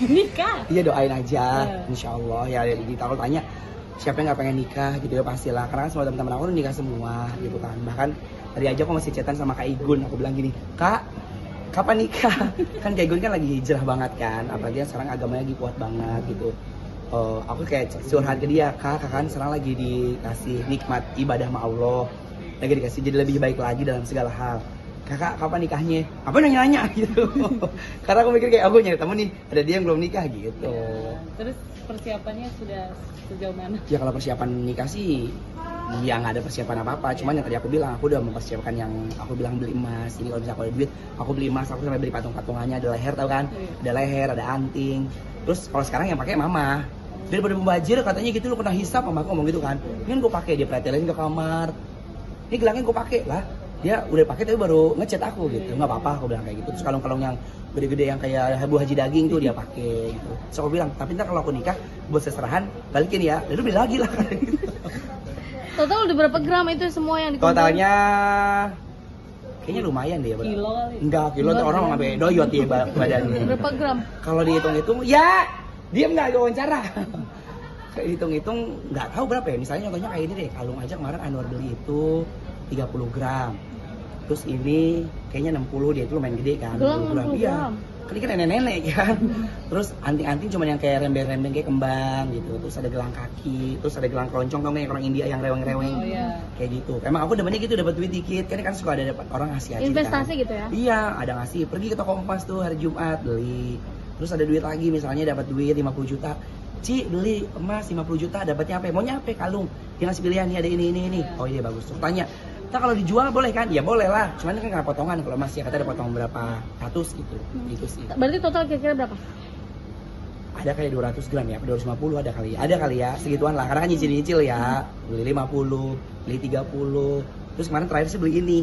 Nikah? Iya, doain aja, insya Allah ya. Jadi kalau tanya siapa yang nggak pengen nikah gitu ya, pastilah, karena semua teman-teman aku udah nikah semua gitu kan. Bahkan tadi aja aku masih chatan sama Kak Igun, aku bilang gini, Kak, kapan nikah? Kan Kak Igun kan lagi hijrah banget kan, apalagi sekarang agamanya lagi kuat banget gitu. Aku kayak curhat ke dia, Kak kan sekarang lagi dikasih nikmat ibadah sama Allah, lagi dikasih jadi lebih baik lagi dalam segala hal. Kakak kapan nikahnya? Apa nanya-nanya gitu. Karena aku mikir kayak aku nyari temen nih, ada dia yang belum nikah gitu. Terus persiapannya sudah sejauh mana? Ya kalau persiapan nikah sih ya nggak ada persiapan apa-apa, cuman yang tadi aku bilang, aku udah mempersiapkan yang aku bilang beli emas. Ini kalau misalnya aku ada duit, aku beli emas, aku sampai beli patung-patungannya, ada leher tau kan? Ada leher, ada anting. Terus kalau sekarang yang pakai mama. Daripada membajir katanya gitu, lu kena hisap, mama aku ngomong gitu kan. Ini gue pakai, dia pretelin ke kamar. Ini gelangnya gue pakai lah. Dia udah pakai tapi baru ngechat aku gitu. Nggak apa-apa, aku bilang kayak gitu. Terus kalung-kalung yang gede-gede yang kayak buah haji daging tuh dia pakai gitu. Terus aku bilang, tapi ntar kalau aku nikah buat seserahan balikin ya. Lalu beli lagi lah. Total udah berapa gram itu semua yang dikumpulin? Totalnya kayaknya lumayan deh ya. Kilo kali? Enggak, kilo tuh orang sampai doyot ya badannya. Berapa gram? Kalau dihitung-hitung, ya diam nggak wawancara. Kayak hitung-hitung nggak tahu berapa ya. Misalnya contohnya kayak ini deh, kalung aja kemarin Anwar beli itu 30 gram. Terus ini kayaknya 60, dia itu lumayan gede kan. Gelang 60 60 iya. gram. Kan ini kan nenek-nenek kan. Terus anting-anting cuma yang kayak rembeng-rembeng kayak kembang gitu. Terus ada gelang kaki, terus ada gelang keroncong, tau nggak yang orang India yang reweng-reweng. Oh, iya. Kayak gitu. Emang aku demennya gitu, dapat duit dikit. Kan suka ada dapat orang ngasih aja. Investasi kan. gitu ya? Iya, ada ngasih. Pergi ke toko emas tuh hari Jumat beli. Terus ada duit lagi, misalnya dapat duit 50 juta. Ci, beli emas 50 juta, dapatnya apa? Maunya apa? Kalung. Dia ngasih pilihan nih, ada ini. Oh iya bagus. Terus tanya, "Nah, kalau dijual boleh kan?" Ya boleh lah. Cuman kan nggak potongan kalau emas ya, kata ada potong berapa ratus gitu. Gitu sih. Berarti total kira-kira berapa? Ada kayak 200 gram ya, 250 ada kali ya. Ada kali ya, segituan lah. Karena kan nyicil-nyicil ya. Beli 50, beli 30. Terus kemarin terakhir sih beli ini.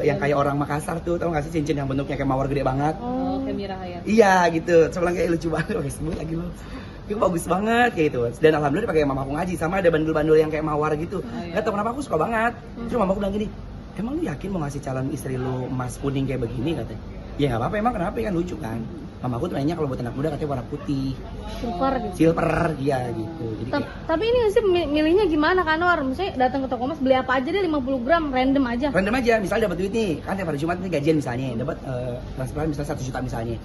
Yang kayak orang Makassar tuh, tau gak sih cincin yang bentuknya kayak mawar gede banget? Oh, kayak Mira Hayat. Iya gitu, saya bilang kayak lucu banget, oke sebut lagi lo. Itu bagus banget kayak gitu. Dan alhamdulillah dipakai mama aku ngaji, sama ada bandul-bandul yang kayak mawar gitu. Gak tau kenapa aku suka banget. Terus mama aku bilang gini, emang lu yakin mau ngasih calon istri lu emas kuning kayak begini katanya? Ya nggak apa-apa, emang kenapa kan lucu kan? Mama aku tuh nanya kalau buat anak muda katanya warna putih, Silver gitu. silver, ya gitu. Jadi kayak, Tapi ini sih milihnya gimana kan, Or? Misalnya datang ke toko emas beli apa aja deh 50 gram random aja. random aja, misalnya dapat duit nih, kan tiap hari Jumat nih gajian misalnya, dapat transferan misalnya 1 juta misalnya.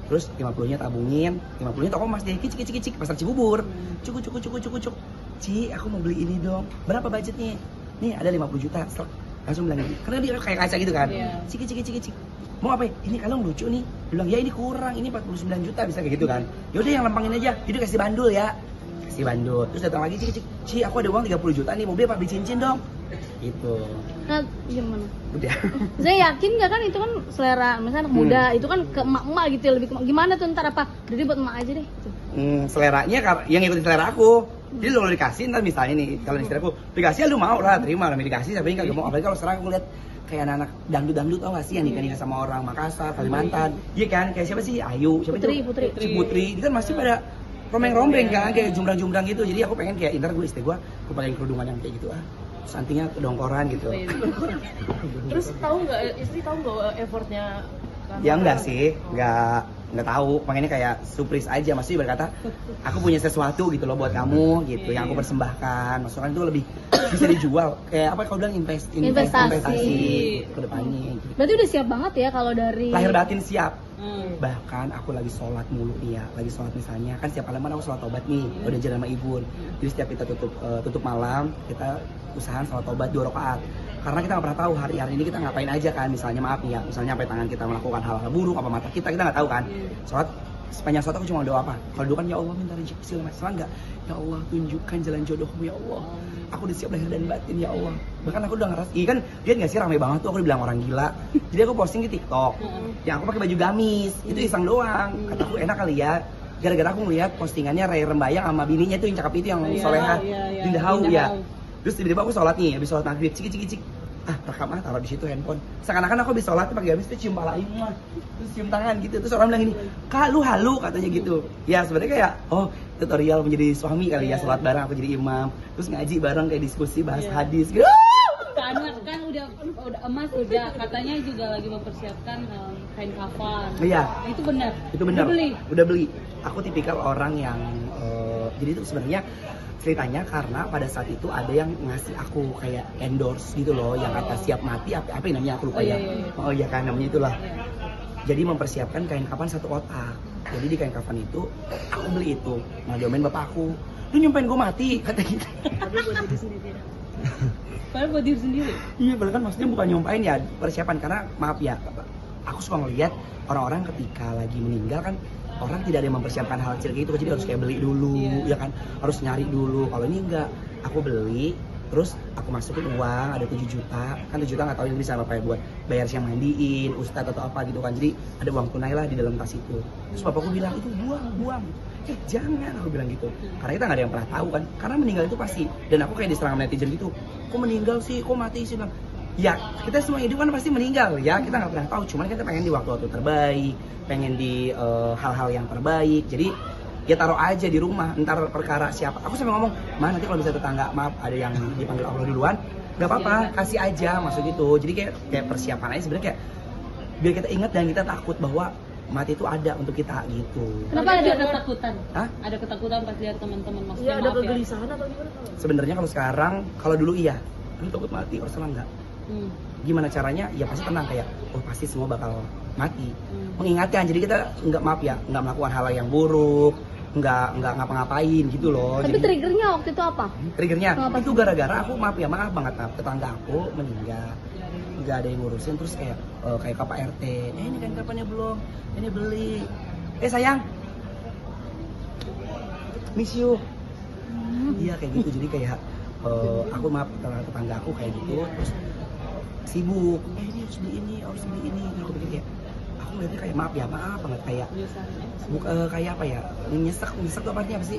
Terus 50-nya tabungin, 50-nya toko emas deh, kicik, pasar Cibubur. Cuk. Ci, aku mau beli ini dong. Berapa budgetnya? Nih ada 50 juta. Langsung bilang gitu. Karena dia kayak kaca gitu kan. Cik. Mau apa? Ini kalung lucu nih. Bilang, ya ini kurang, ini 49 juta bisa kayak gitu kan. Yaudah yang lempangin aja. Jadi kasih bandul ya. Kasih bandul. Terus datang lagi, Ci, aku ada uang 30 juta nih, mau beli apa? Beli cincin dong. Gitu. Nah, gimana? Udah. Saya yakin nggak kan itu kan selera misalnya anak muda, itu kan ke emak-emak gitu ya, lebih ke gimana tuh ntar apa? Jadi buat emak aja deh. Seleranya yang ngikutin selera aku. Jadi lo dikasih ntar misalnya nih, kalau istri aku dikasih ya lu mau lah, terima lah dikasih, tapi nggak mau. Apalagi kalau sekarang aku lihat kayak anak-anak dangdut tau gak sih yang nikah sama orang Makassar, Kalimantan. Iya kan, kayak siapa sih? Ayu, siapa itu? Putri. Itu kan masih pada romeng-romeng kan, kayak jumbrang-jumbrang gitu. Jadi aku pengen kayak ntar gue istri gue pakai kerudungan yang kayak gitu terus antingnya kedongkoran gitu. Terus istri tahu nggak effortnya? Ya enggak sih, nggak tahu. Pengennya kayak surprise aja, maksudnya berkata aku punya sesuatu gitu loh buat kamu gitu, yang aku persembahkan. Maksudnya itu lebih bisa dijual. Kayak apa kau bilang investasi ke depannya. Gitu. Berarti udah siap banget ya kalau dari lahir batin siap. Bahkan aku lagi sholat mulu nih ya, lagi sholat misalnya kan setiap malam aku sholat tobat nih, udah jalan sama ibu. Jadi setiap kita tutup malam kita usahakan sholat tobat 2 rakaat. Karena kita nggak pernah tahu hari ini kita ngapain aja kan, misalnya maaf nih ya, misalnya sampai tangan kita melakukan hal-hal buruk, apa mata kita nggak tahu kan. Sholat sepanjang sholat aku cuma doa apa? Kalau doa kan ya Allah minta rezeki segala macam, enggak. Ya Allah tunjukkan jalan jodohmu ya Allah. Aku udah siap lahir dan batin ya Allah. Bahkan aku udah ngeras, iya kan dia nggak sih ramai banget tuh, aku dibilang orang gila. Jadi aku posting di TikTok, yang aku pakai baju gamis, itu iseng doang. Kata aku enak kali ya. Gara-gara aku ngeliat postingannya Ray Rembayang sama bininya tuh yang cakep itu yang solehah, Dinda Hau ya. Terus tiba-tiba aku sholat nih, habis sholat maghrib, cik. Rekam taruh di situ handphone. Seakan-akan aku habis sholat pakai gamis tuh cium pala Aing mah. Terus cium tangan gitu. Terus orang bilang gini, "Kak, lu halu," katanya gitu. Ya sebenarnya kayak tutorial menjadi suami kali ya, sholat bareng aku jadi imam. Terus ngaji bareng kayak diskusi bahas hadis gitu. kan udah emas udah katanya juga lagi mempersiapkan kain kafan. Iya. Itu benar. Itu benar. Udah beli. Udah beli. Aku tipikal orang yang jadi itu sebenarnya ceritanya karena pada saat itu ada yang ngasih aku kayak endorse gitu loh, yang kata siap mati apa yang namanya aku lupa ya. Oh iya kan namanya itulah. Jadi mempersiapkan kain kafan 1 kotak. Jadi di kain kafan itu aku beli itu. Nah diomelin bapak aku, lu nyumpain gue mati kata gitu. Tapi buat diri sendiri. Padahal buat diri sendiri. Iya, padahal kan maksudnya bukan nyumpain ya, persiapan karena maaf ya, aku suka ngeliat orang-orang ketika lagi meninggal kan orang tidak ada yang mempersiapkan hal kecil gitu, jadi harus kayak beli dulu, ya kan, harus nyari dulu. Kalau ini enggak, aku beli, terus aku masukin uang, ada 7 juta, kan 7 juta nggak tahu ini bisa apa ya buat bayar siang mandiin, ustadz atau apa gitu kan, jadi ada uang tunai lah di dalam tas itu. Terus bapakku bilang itu buang, jangan, aku bilang gitu, karena kita nggak ada yang pernah tahu kan, karena meninggal itu pasti, dan aku kayak diserang netizen gitu, kok meninggal sih, kok mati sih, bilang. Ya, kita semua hidup kan pasti meninggal ya, kita nggak pernah tahu. Cuman kita pengen di waktu-waktu terbaik, pengen di hal-hal yang terbaik. Jadi ya taruh aja di rumah. Ntar perkara siapa. Aku sampai ngomong, nanti kalau bisa tetangga, maaf ada yang dipanggil Allah duluan, nggak apa-apa, kasih aja maksud gitu. Jadi kayak persiapan aja sebenarnya kayak biar kita ingat dan kita takut bahwa mati itu ada untuk kita gitu. Kenapa ada ketakutan? Hah? Ada ketakutan pas lihat teman-teman maksudnya. Iya, ada kegelisahan atau gimana? Sebenarnya kalau sekarang, kalau dulu iya, lu takut mati, kalau sekarang enggak. Gimana caranya? Ya pasti tenang kayak, oh pasti semua bakal mati. Mengingatkan, jadi kita nggak maaf ya, nggak melakukan hal yang buruk, nggak ngapa-ngapain gitu loh. Tapi Jadi, triggernya waktu itu apa? triggernya Kenapa? itu gara-gara aku maaf banget tetangga aku meninggal, nggak ada yang ngurusin, terus kayak ke Pak RT, ini kan kapannya belum, ini beli, sayang, miss you. Iya kayak gitu, jadi kayak aku maaf tetangga aku kayak gitu, terus sibuk, ini harus beli ini, dan aku pikir kayak, aku ngeliatnya kayak maaf banget kayak, kayak apa ya, nyesek tuh artinya apa sih?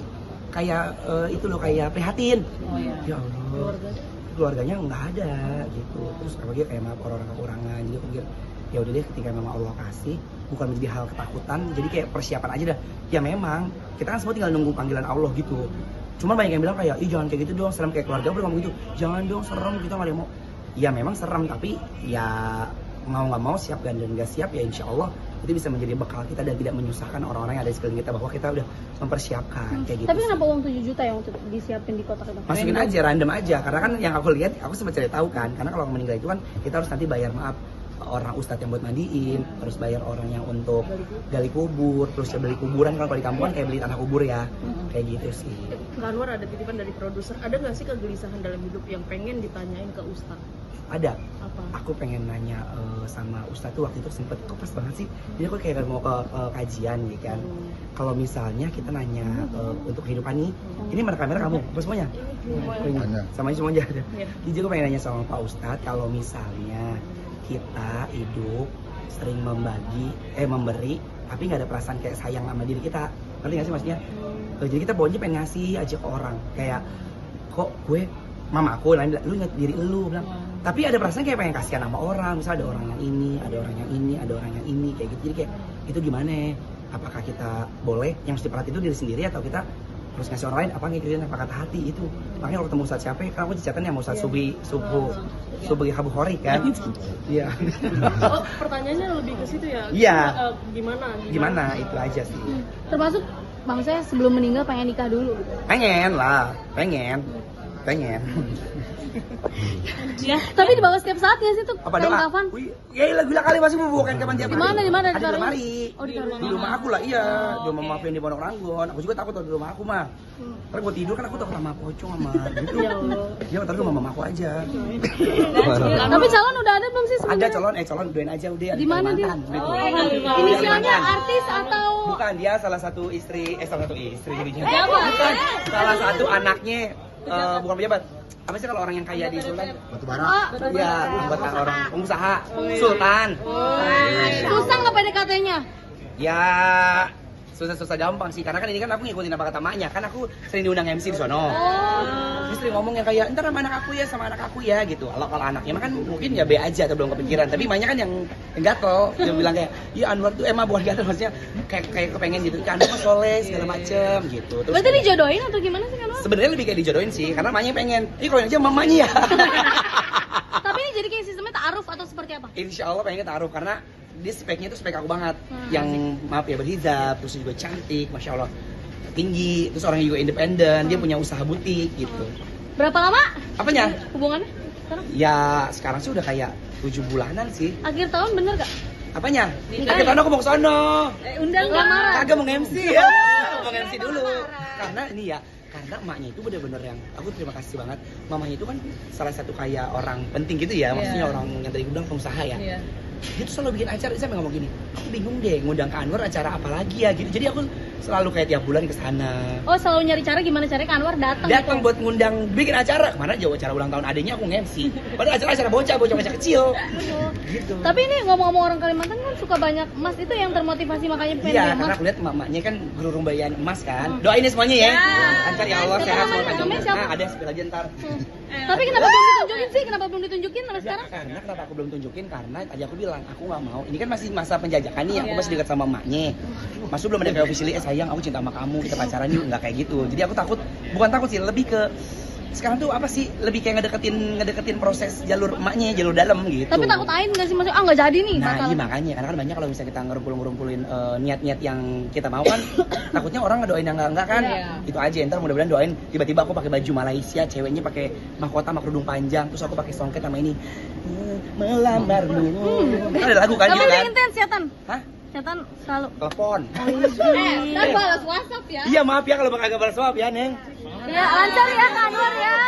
Kayak itu loh, kayak prihatin. Oh iya. Ya Allah, keluarganya nggak ada gitu, terus apalagi kayak maaf orang kekurangan, jadi aku pikir ya udah deh, ketika memang Allah kasih, bukan menjadi hal ketakutan, jadi kayak persiapan aja dah. Ya memang kita kan semua tinggal nunggu panggilan Allah gitu. Cuma banyak yang bilang kayak, ih jangan kayak gitu dong, serem, kayak keluarga ngomong gitu, jangan dong serem, kita nggak ada yang mau. Ya memang serem, tapi ya mau nggak mau, siap dan nggak siap ya insya Allah itu bisa menjadi bekal kita dan tidak menyusahkan orang-orang yang ada di sekeliling kita, bahwa kita udah mempersiapkan kayak gitu. Tapi kenapa uang 7 juta yang untuk disiapin di kotak itu? Masukin aja, random aja, karena kan yang aku lihat, aku sempat cari tahu kan, karena kalau meninggal itu kan kita harus nanti bayar maaf orang ustadz yang buat mandiin, terus bayar orang yang untuk gali kubur, terus ya beli kuburan kan, kalau di kampung kan kayak beli tanah kubur ya, kayak gitu sih. Kak Anwar, ada titipan dari produser, ada nggak sih kegelisahan dalam hidup yang pengen ditanyain ke Ustadz? Ada. Apa? Aku pengen nanya sama Ustadz tuh waktu itu sempet, kok pas banget sih, jadi aku kayak mau ke kajian gitu kan. Kalau misalnya kita nanya untuk kehidupan nih, ini mana kamera kamu? Apa semuanya? Sama semuanya ada. Jadi aku pengen nanya sama Pak Ustadz, kalau misalnya kita hidup sering memberi, tapi nggak ada perasaan kayak sayang sama diri kita, ngerti nggak sih maksudnya? Jadi kita bawanya pengen ngasih aja ke orang, kayak kok gue mama aku lain, lu ingat diri lu bilang, tapi ada perasaan kayak pengen kasihan sama orang, misalnya ada orang yang ini, ada orang yang ini, ada orang yang ini, kayak gitu. Jadi kayak itu gimana? Apakah kita boleh yang harus diperhatiin itu diri sendiri, atau kita harus ngasih orang lain, apa ngikutin apa kata hati itu? Makanya kalau ketemu Ustadz siapa, kan aku cicatan yang Ustadz Subhi Habuhori kan? Iya. Oh, pertanyaannya lebih ke situ ya? Iya. Gimana? Itu aja sih. Termasuk bang saya sebelum meninggal pengen nikah dulu gitu. Pengen. Ya, tapi dibawa setiap saat ya sih tuh Apa kain doa? kafan. Ya gila kali masih mau bawa kain kafan tiap hari. Di mana Ada di ditaruhnya? lemari. Oh, ditaruh Di rumah aku lah, iya. Di rumah maaf yang di Pondok Ranggon. Aku juga takut di rumah aku mah. Ntar gue tidur kan aku takut sama pocong sama gitu. Ya Allah. Ya ntar gue sama mama aku aja. Tapi calon udah ada belum sih Ada sebenarnya? calon doain aja udah. Di mana dia? Kalimantan. Inisialnya artis atau Bukan, dia salah satu istri jadinya. Bukan, salah satu anaknya bukan pejabat. Apa sih kalau orang yang kaya di Sultan? Oh, Iya, anggota orang pengusaha Sultan. susah nggak PDKT-nya? Ya susah gampang sih, karena kan ini kan aku ngikutin apa kata maknya, kan aku sering diundang MC di sono. Dia sering ngomong yang kayak, ntar sama anak aku ya gitu. Kalau anaknya mah kan mungkin ya B aja atau belum kepikiran, tapi maknya kan yang gatel, dia bilang kayak, iya Anwar tuh emang bukan gatel, maksudnya kayak kepengen gitu, kan Anwar soleh segala macem gitu. Terus Berarti dijodohin atau gimana sih kan? sebenarnya lebih kayak dijodohin sih, karena maknya pengen, kalau yang aja mamanya ya. Tapi ini jadi kayak sistemnya ta'aruf atau seperti apa? Insya Allah pengen taruh karena dia speknya itu spek aku banget. Yang maaf ya berhijab, terus juga cantik, masya Allah tinggi, terus orangnya juga independen, dia punya usaha butik gitu. Berapa lama Apanya? hubungannya sekarang? Ya sekarang sih udah kayak 7 bulanan sih. Akhir tahun bener gak? Apanya? Akhir tahun aku mau ke sono. Undang lamaran. Kagak mau MC ya. Mau MC dulu. Karena ini ya, karena emaknya itu bener-bener yang aku terima kasih banget. Mamanya itu kan salah satu kayak orang penting gitu ya, maksudnya orang yang tadi gue bilang pengusaha ya. Iya. Dia tuh selalu bikin acara, saya ngomong gini, aku bingung deh ngundang ke Anwar acara apa lagi ya gitu. Jadi aku selalu kayak tiap bulan ke sana. Oh, selalu nyari cara gimana caranya Kak Anwar datang Datang gitu. buat ngundang bikin acara. Kemana jauh acara ulang tahun adanya aku nge-MC. Padahal acara bocah kecil. Gitu. Tapi ini ngomong-ngomong orang Kalimantan kan suka banyak emas, itu yang termotivasi makanya pengen Iya, beli karena emas. aku lihat emak-emaknya kan gerurung bayan emas kan. Doain ya semuanya ya. Lancar ya Allah, Siapa sehat namanya? semua panjang. Namanya siapa? Nah, ada yang spill aja ntar. Tapi kenapa belum ditunjukin sih? Kenapa belum ditunjukin sampai sekarang? Karena kenapa aku belum tunjukin? Karena tadi aku bilang aku nggak mau. Ini kan masih masa penjajakan nih. Aku masih dekat sama emaknya. Masuk belum ada kayak officially, sayang aku cinta sama kamu, kita pacaran yuk, nggak kayak gitu. Jadi aku takut, bukan takut sih, lebih ke sekarang tuh apa sih? Lebih kayak ngedeketin proses jalur emaknya, jalur dalam gitu. Tapi takut ain nggak sih maksudnya? Ah nggak jadi nih. Nah, bakal. iya makanya, karena kan banyak kalau misalnya kita ngerumpul-ngumpulin niat-niat yang kita mau kan, takutnya orang ngedoain yang enggak kan. Iya. Itu aja, ntar mudah-mudahan doain tiba-tiba aku pakai baju Malaysia, ceweknya pakai mahkota kerudung panjang, terus aku pakai songket sama ini. Melambarmu. Kan ada lagu kan Kamu gitu yang kan? intens setan. Hah? Setan selalu. Telepon. Ntar balas WhatsApp ya. Iya maaf ya kalau bakal balas WhatsApp ya, Neng. Ya lancar ya Kak Anwar ya.